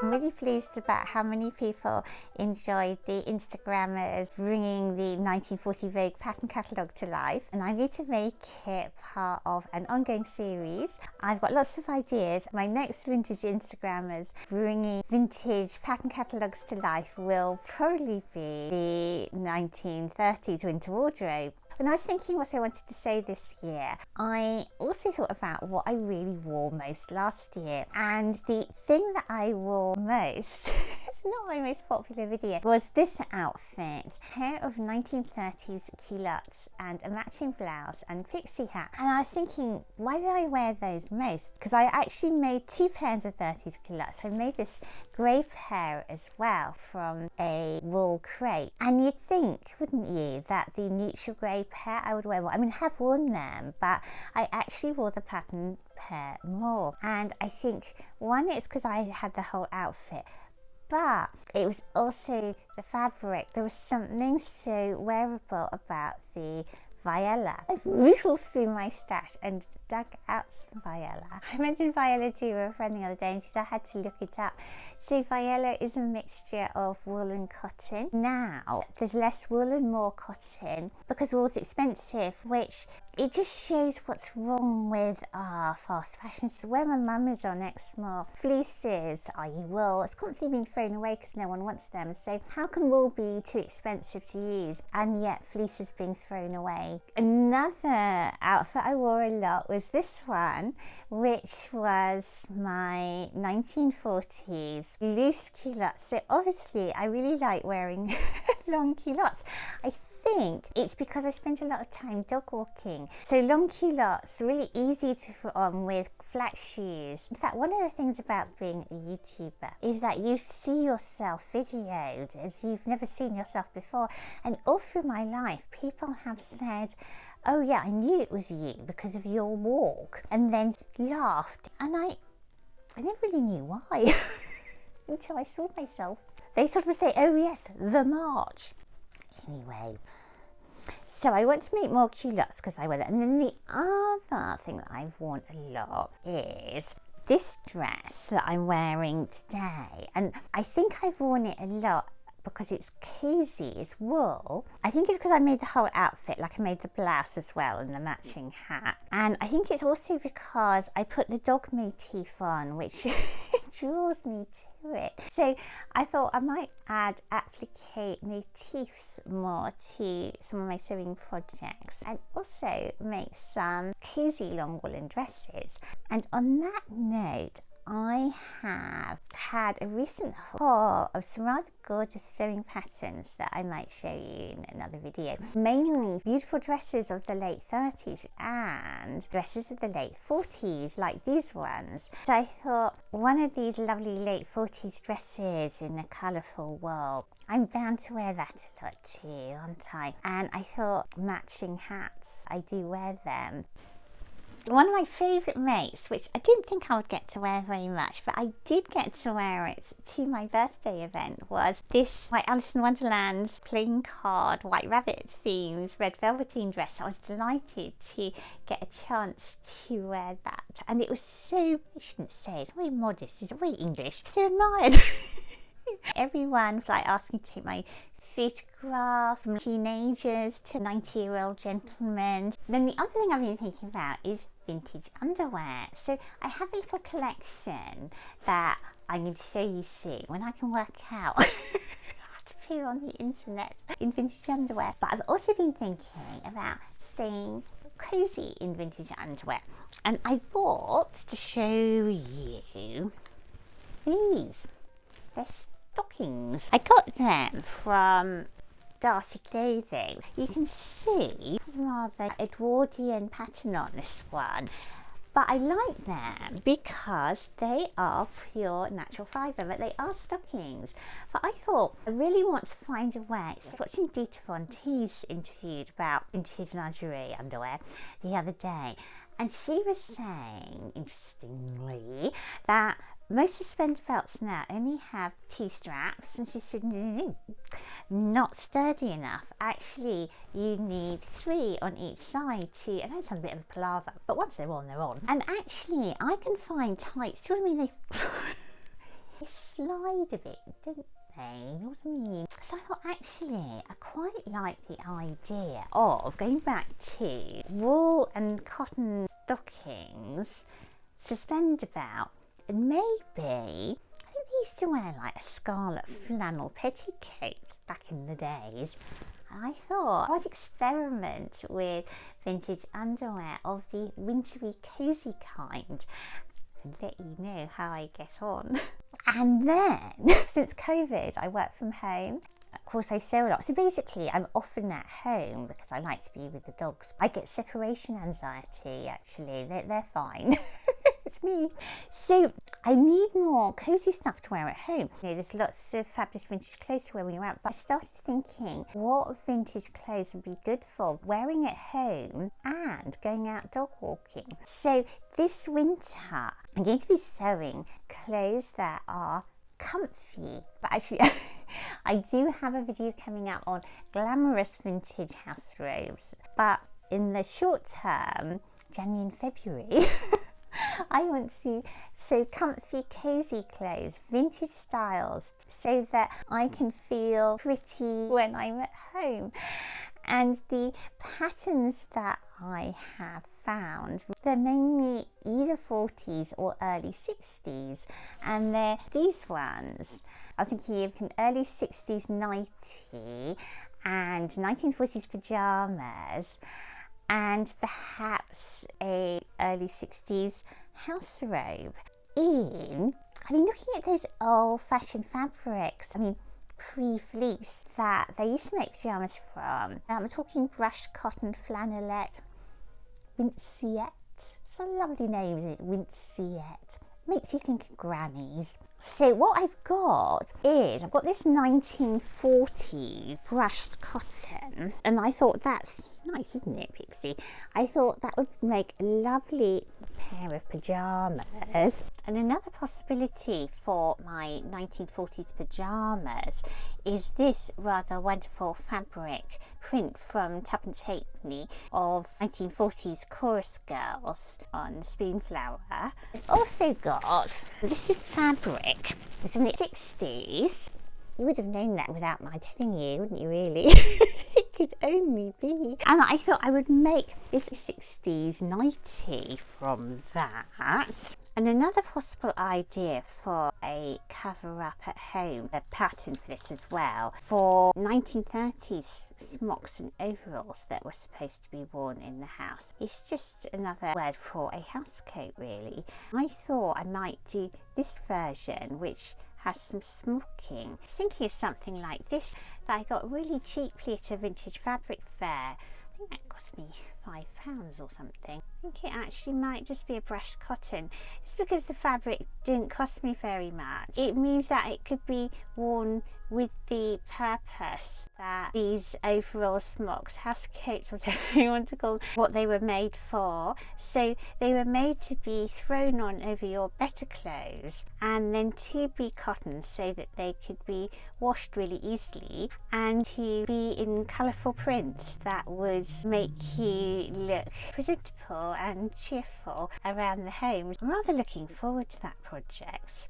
I'm really pleased about how many people enjoyed the Instagrammers bringing the 1940 Vogue pattern catalogue to life, and I'm going to make it part of an ongoing series. I've got lots of ideas. My next vintage Instagrammers bringing vintage pattern catalogues to life will probably be the 1930s winter wardrobe. When I was thinking what I wanted to say this year, I also thought about what I really wore most last year, and the thing that I wore most it's not my most popular video, was this outfit. A pair of 1930s culottes and a matching blouse and pixie hat. And I was thinking, why did I wear those most? Because I actually made two pairs of 30s culottes. I made this grey pair as well from a wool crepe. And you'd think, wouldn't you, that the neutral grey pair I would wear more. I mean, I have worn them, but I actually wore the pattern pair more. And I think, one, it's because I had the whole outfit, but it was also the fabric. There was something so wearable about the Viola. I wiggled through my stash and dug out some Viola. I mentioned Viola to a friend the other day, and she said I had to look it up. So Viola is a mixture of wool and cotton. Now there's less wool and more cotton because wool's expensive, which it just shows what's wrong with our fast fashion. So where my mum is on X-Small, fleeces, i.e. wool, it's constantly being thrown away because no one wants them. So how can wool be too expensive to use and yet fleece is being thrown away? Another outfit I wore a lot was this one, which was my 1940s loose culottes. So obviously I really like wearing long culottes. I think it's because I spent a lot of time dog walking. So long culottes, really easy to put on with flat shoes. In fact, one of the things about being a YouTuber is that you see yourself videoed as you've never seen yourself before. And all through my life, people have said, oh yeah, I knew it was you because of your walk, and then laughed. And I never really knew why until I saw myself. They sort of say, oh yes, the march. Anyway, so I want to make more culottes because I wear that. And then the other thing that I've worn a lot is this dress that I'm wearing today. And I think I've worn it a lot because it's cozy, it's wool. I think it's because I made the whole outfit, like I made the blouse as well and the matching hat. And I think it's also because I put the dog motif on, which draws me to it. So I thought I might add applique motifs more to some of my sewing projects, and also make some cozy long woolen dresses. And on that note, I have had a recent haul of some rather gorgeous sewing patterns that I might show you in another video. Mainly beautiful dresses of the late 30s and dresses of the late 40s, like these ones. So I thought, one of these lovely late 40s dresses in a colourful wool, I'm bound to wear that a lot too, aren't I? And I thought matching hats, I do wear them. One of my favourite makes, which I didn't think I would get to wear very much, but I did get to wear it to my birthday event, was this my Alice in Wonderland playing card white rabbit themed red velveteen dress. I was delighted to get a chance to wear that, and it was so, I shouldn't say, it's very modest, it's very English, so admired. Everyone was like asking to take my photograph, from teenagers to 90-year-old gentlemen. Then the other thing I've been thinking about is vintage underwear. So I have a little collection that I'm going to show you soon when I can work out how to appear on the internet in vintage underwear. But I've also been thinking about staying cozy in vintage underwear, and I bought, to show you, these. They're stockings. I got them from Darcy Clothing. You can see there's rather Edwardian pattern on this one, but I like them because they are pure natural fibre, but they are stockings. But I thought, I really want to find a way. I was watching Dita Von Teese interviewed about vintage lingerie underwear the other day, and she was saying, interestingly, that most suspender belts now only have two straps, and she said, no, not sturdy enough. Actually, you need three on each side to, I know it sounds a bit of a palaver, but once they're on, they're on. And actually, I can find tights, do you know what I mean? They slide a bit, don't they? You know what I mean? So I thought, actually, I quite like the idea of going back to wool and cotton stockings, suspend about, and maybe, I think they used to wear like a scarlet flannel petticoat back in the days. And I thought I'd experiment with vintage underwear of the wintry, cosy kind and let you know how I get on. And then, since COVID, I work from home. Of course, I sew a lot. So basically, I'm often at home because I like to be with the dogs. I get separation anxiety, actually. They're fine. It's me. So I need more cosy stuff to wear at home. You know, there's lots of fabulous vintage clothes to wear when you're out, but I started thinking what vintage clothes would be good for wearing at home and going out dog walking. So this winter, I'm going to be sewing clothes that are comfy, but actually I do have a video coming out on glamorous vintage house robes, but in the short term, January and February, I want to sew comfy, cosy clothes, vintage styles, so that I can feel pretty when I'm at home. And the patterns that I have found, they're mainly either 40s or early 60s, and they're these ones. I was thinking of an early 60s nightie and 1940s pyjamas, and perhaps a early 60s house robe in, looking at those old-fashioned fabrics, pre-fleece that they used to make pyjamas from. I'm talking brushed cotton, flannelette, winciette. It's a lovely name, isn't it? Winciette. Makes you think of grannies. So what I've got is, I've got this 1940s brushed cotton, and I thought that's nice, isn't it, Pixie? I thought that would make a lovely pair of pyjamas. And another possibility for my 1940s pyjamas is this rather wonderful fabric print from Tuppence Halfpenny of 1940s chorus girls on Spoonflower. I've also got, this is fabric from the 60s. You would have known that without my telling you, wouldn't you, really? It could only be. And I thought I would make this 60s nightie from that. And another possible idea for a cover-up at home, a pattern for this as well, for 1930s smocks and overalls that were supposed to be worn in the house. It's just another word for a housecoat, really. I thought I might do this version, which has some smocking. I was thinking of something like this that I got really cheaply at a vintage fabric fair. I think that cost me £5 or something. I think it actually might just be a brushed cotton. It's because the fabric didn't cost me very much. It means that it could be worn with the purpose that these overall smocks, housecoats, whatever you want to call them, what they were made for. So they were made to be thrown on over your better clothes and then to be cotton so that they could be washed really easily and to be in colourful prints that would make you look presentable and cheerful around the home. I'm rather looking forward to that project.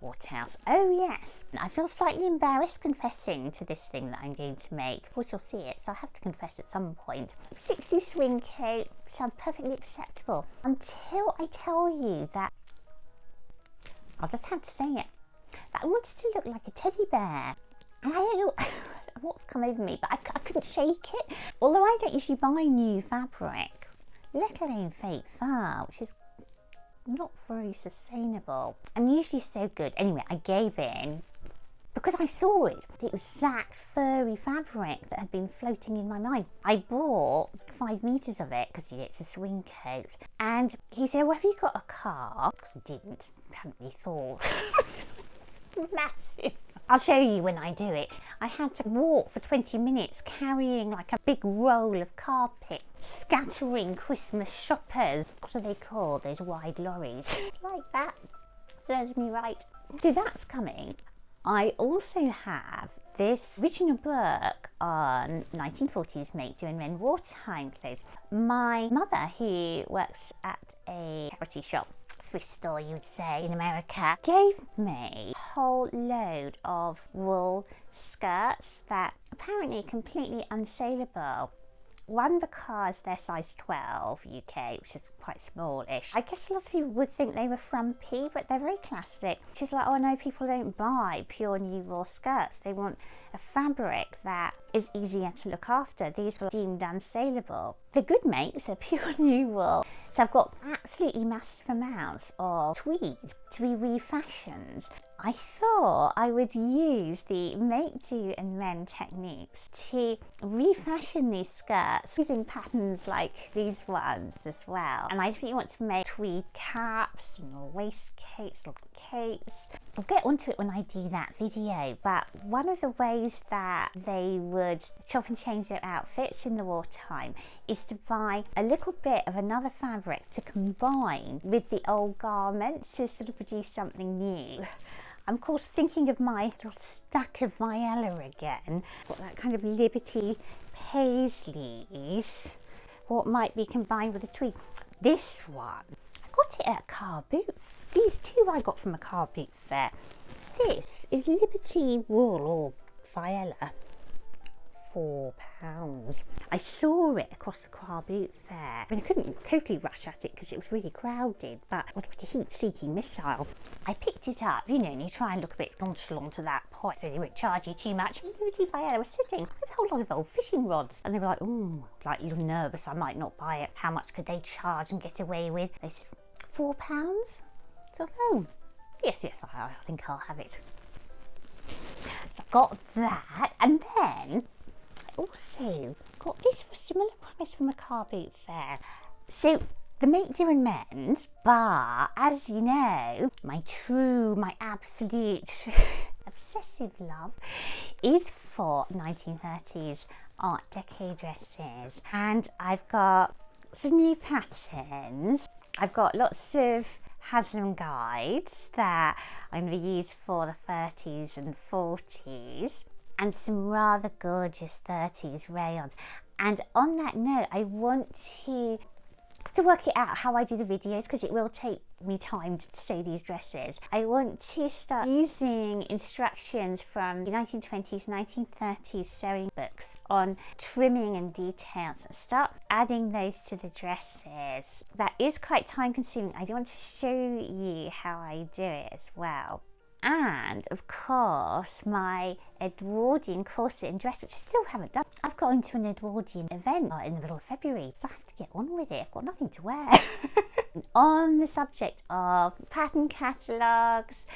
What else? Oh yes, I feel slightly embarrassed confessing to this thing that I'm going to make. Of course you'll see it, so I have to confess at some point. 60s swing coat sounds perfectly acceptable until I tell you that, I'll just have to say it, that I wanted to look like a teddy bear. And I don't know what's come over me, but I couldn't shake it. Although I don't usually buy new fabric, let alone fake fur, which is not very sustainable. I'm usually so good. Anyway, I gave in because I saw it, the exact furry fabric that had been floating in my mind. I bought 5 meters of it because it's a swing coat. And he said, well, have you got a car? Because I didn't, hadn't really thought. Massive. I'll show you when I do it. I had to walk for 20 minutes carrying like a big roll of carpet, scattering Christmas shoppers. What are they called, those wide lorries? Like that. Serves me right. So that's coming. I also have this original book on 1940s make, do and men wartime clothes. My mother, who works at a charity shop, thrift store, you would say, in America, gave me a whole load of wool skirts that apparently are completely unsaleable. One, because they're size 12 UK, which is quite smallish. I guess a lot of people would think they were frumpy, but they're very classic. She's like, oh no, people don't buy pure new wool skirts. They want a fabric that is easier to look after. These were deemed unsaleable. They're good makes, they're pure new wool. So I've got absolutely massive amounts of tweed to be refashioned. I thought I would use the make, do and mend techniques to refashion these skirts using patterns like these ones as well. And I really want to make tweed caps and waistcoats, little capes. I'll get onto it when I do that video, but one of the ways that they would chop and change their outfits in the wartime is to buy a little bit of another fabric to combine with the old garments to sort of produce something new. I'm of course thinking of my little stack of Viella again. Got that kind of Liberty paisleys. What might be combined with a tweed? This one, I got it at a car boot. These two I got from a car boot fair. This is Liberty wool or Viella. £4. I saw it across the car boot fair. I mean, I couldn't totally rush at it because it was really crowded, but it was like a heat-seeking missile. I picked it up, you know, and you try and look a bit nonchalant to that point so they won't charge you too much. And Liberty Viella was sitting, there's a whole lot of old fishing rods. And they were like, oh, like you're nervous, I might not buy it. How much could they charge and get away with? They said, £4? So, oh, yes, I think I'll have it. So I got that, and then also got this for a similar price from a car boot fair. So the make, do and mend, but as you know, my absolute obsessive love is for 1930s Art Deco dresses. And I've got some new patterns. I've got lots of Haslam guides that I'm going to use for the 30s and 40s. And some rather gorgeous 30s rayons. And on that note, I want to work it out how I do the videos, because it will take me time to sew these dresses. I want to start using instructions from the 1920s, 1930s sewing books on trimming and details, and start adding those to the dresses. That is quite time consuming. I do want to show you how I do it as well. And of course my Edwardian corset and dress, which I still haven't done. I've got into an Edwardian event in the middle of February, so I have to get on with it. I've got nothing to wear. On the subject of pattern catalogues,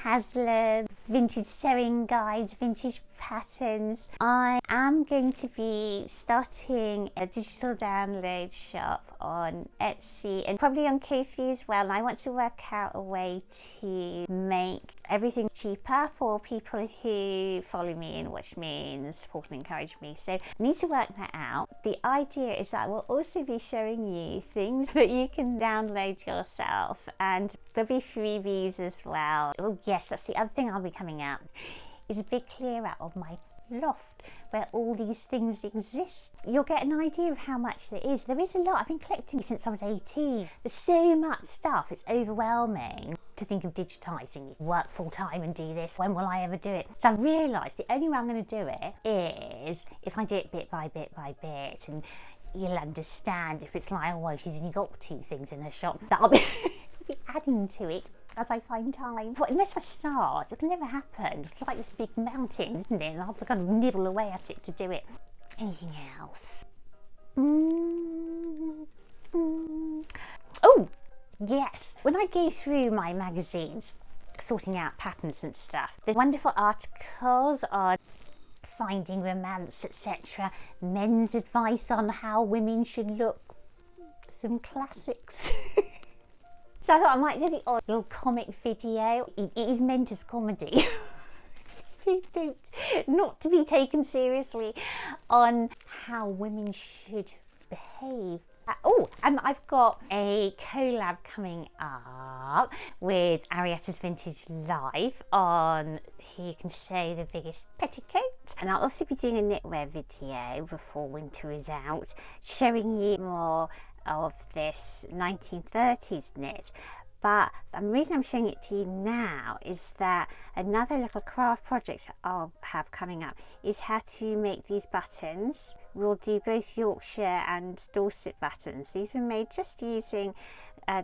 Haslam, vintage sewing guides, vintage patterns, I am going to be starting a digital download shop on Etsy and probably on Ko-fi as well. And I want to work out a way to make everything cheaper for people who follow me and watch me and support and encourage me. So I need to work that out. The idea is that I will also be showing you things that you can download yourself, and there'll be freebies as well. Oh yes, that's the other thing I'll be coming out, is a big clear out of my loft where all these things exist. You'll get an idea of how much there is. There is a lot. I've been collecting since I was 18. There's so much stuff, it's overwhelming to think of digitising it. Work full time and do this. When will I ever do it? So I realised the only way I'm going to do it is if I do it bit by bit by bit, and you'll understand if it's like, oh, she's only got 2 things in her shop. That'll be adding to it as I find time. But unless I start, it'll never happen. It's like this big mountain, isn't it? And I'll have to kind of nibble away at it to do it. Anything else? Oh, yes. When I go through my magazines, sorting out patterns and stuff, there's wonderful articles on finding romance, etc. Men's advice on how women should look. Some classics. So I thought I might do the odd little comic video. It is meant as comedy. Not to be taken seriously on how women should behave. Oh, and I've got a collab coming up with Arietta's Vintage Life on Who Can Sew the Biggest Petticoat. And I'll also be doing a knitwear video before winter is out, showing you more of this 1930s knit. But the reason I'm showing it to you now is that another little craft project I'll have coming up is how to make these buttons. We'll do both Yorkshire and Dorset buttons. These were made just using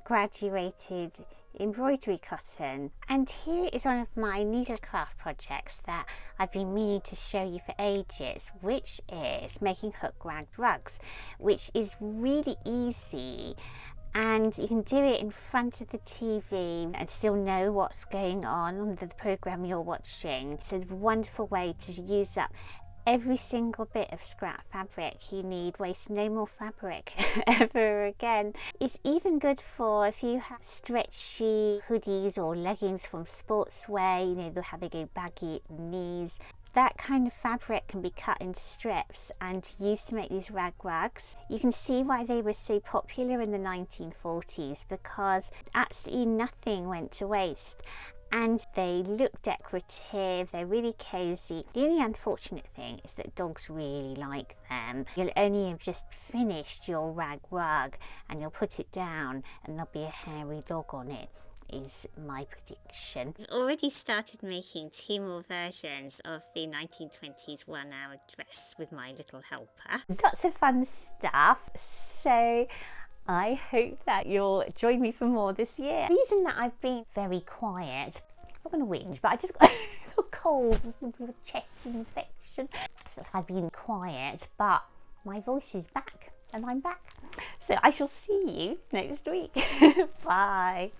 graduated embroidery cotton. And here is one of my needlecraft projects that I've been meaning to show you for ages, which is making hook rag rugs, which is really easy. And you can do it in front of the TV and still know what's going on the program you're watching. It's a wonderful way to use up every single bit of scrap fabric you need, waste no more fabric ever again. It's even good for if you have stretchy hoodies or leggings from sportswear, you know, they'll have a go baggy at the knees. That kind of fabric can be cut in strips and used to make these rag rugs. You can see why they were so popular in the 1940s, because absolutely nothing went to waste. And they look decorative, they're really cosy. The only unfortunate thing is that dogs really like them. You'll only have just finished your rag rug and you'll put it down and there'll be a hairy dog on it, is my prediction. I've already started making 2 more versions of the 1920s 1-hour dress with my little helper. Lots of fun stuff. So I hope that you'll join me for more this year. The reason that I've been very quiet, I'm not going to whinge, but I just got a cold with a chest infection. So that's why I've been quiet, but my voice is back and I'm back. So I shall see you next week. Bye.